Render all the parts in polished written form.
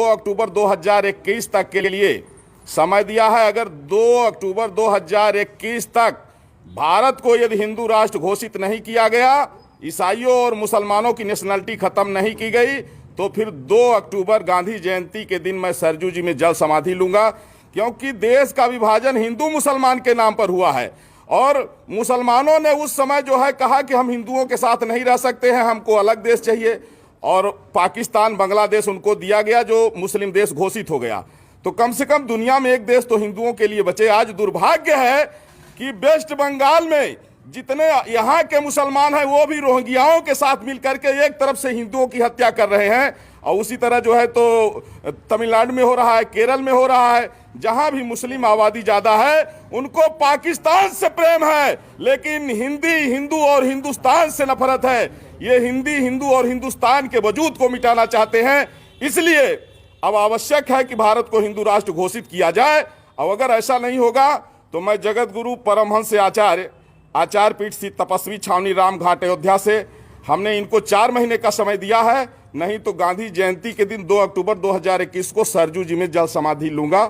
2 अक्टूबर 2021 तक के लिए समय दिया है। अगर 2 अक्टूबर 2021 तक भारत को यदि हिंदू राष्ट्र घोषित नहीं किया गया, ईसाइयों और मुसलमानों की नेशनलिटी खत्म नहीं की गई, तो फिर 2 अक्टूबर गांधी जयंती के दिन मैं सरजू जी में जल समाधि लूंगा। क्योंकि देश का विभाजन हिंदू मुसलमान के नाम पर हुआ है और मुसलमानों ने उस समय जो है कहा कि हम हिंदुओं के साथ नहीं रह सकते हैं, हमको अलग देश चाहिए, और पाकिस्तान बांग्लादेश उनको दिया गया जो मुस्लिम देश घोषित हो गया। तो कम से कम दुनिया में एक देश तो हिंदुओं के लिए बचे। आज दुर्भाग्य है कि वेस्ट बंगाल में जितने यहाँ के मुसलमान हैं वो भी रोहिंग्याओं के साथ मिलकर के एक तरफ से हिंदुओं की हत्या कर रहे हैं, और उसी तरह जो है तो तमिलनाडु में हो रहा है, केरल में हो रहा है। जहां भी मुस्लिम आबादी ज्यादा है उनको पाकिस्तान से प्रेम है, लेकिन हिंदू और हिंदुस्तान से नफरत है। ये हिंदू और हिंदुस्तान के वजूद को मिटाना चाहते हैं। इसलिए अब आवश्यक है कि भारत को हिंदू राष्ट्र घोषित किया जाए, और अगर ऐसा नहीं होगा तो मैं जगत गुरु परमहंस आचार्य पीठ स्थित तपस्वी छावनी राम घाट अयोध्या से हमने इनको 4 महीने का समय दिया है, नहीं तो गांधी जयंती के दिन 2 अक्टूबर 2021 को सरजू जी में जल समाधि लूंगा।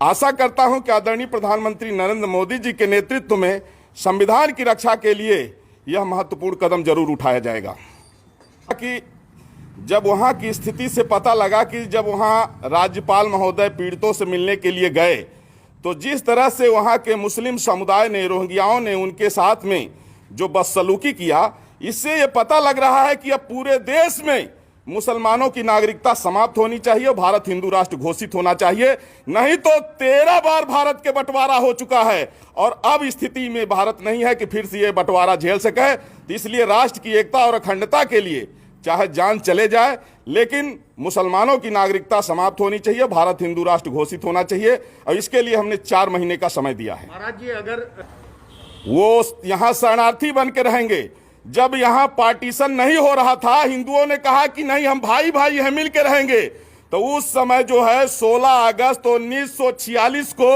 आशा करता हूं कि आदरणीय प्रधानमंत्री नरेंद्र मोदी जी के नेतृत्व में संविधान की रक्षा के लिए यह महत्वपूर्ण कदम जरूर उठाया जाएगा। कि जब वहां की स्थिति से पता लगा कि जब वहां राज्यपाल महोदय पीड़ितों से मिलने के लिए गए, तो जिस तरह से वहां के मुस्लिम समुदाय ने, रोहिंग्याओं ने उनके साथ में जो बदसलूकी किया, इससे ये पता लग रहा है कि अब पूरे देश में मुसलमानों की नागरिकता समाप्त होनी चाहिए, भारत हिंदू राष्ट्र घोषित होना चाहिए। नहीं तो 13 बार भारत के बंटवारा हो चुका है और अब स्थिति में भारत नहीं है कि फिर से ये बंटवारा झेल सके। तो इसलिए राष्ट्र की एकता और अखंडता के लिए चाहे जान चले जाए, लेकिन मुसलमानों की नागरिकता समाप्त होनी चाहिए, भारत हिंदू राष्ट्र घोषित होना चाहिए, और इसके लिए हमने 4 महीने का समय दिया है। महाराज जी, अगर वो यहाँ शरणार्थी बन के रहेंगे, जब यहाँ पार्टीशन नहीं हो रहा था, हिंदुओं ने कहा कि नहीं हम भाई भाई हैं, मिल के रहेंगे, तो उस समय जो है 16 अगस्त 1946 को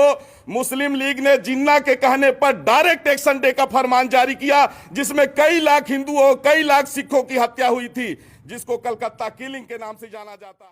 मुस्लिम लीग ने जिन्ना के कहने पर डायरेक्ट एक्शन डे का फरमान जारी किया, जिसमें कई लाख हिंदुओं, कई लाख सिखों की हत्या हुई थी, जिसको कलकत्ता किलिंग के नाम से जाना जाता है।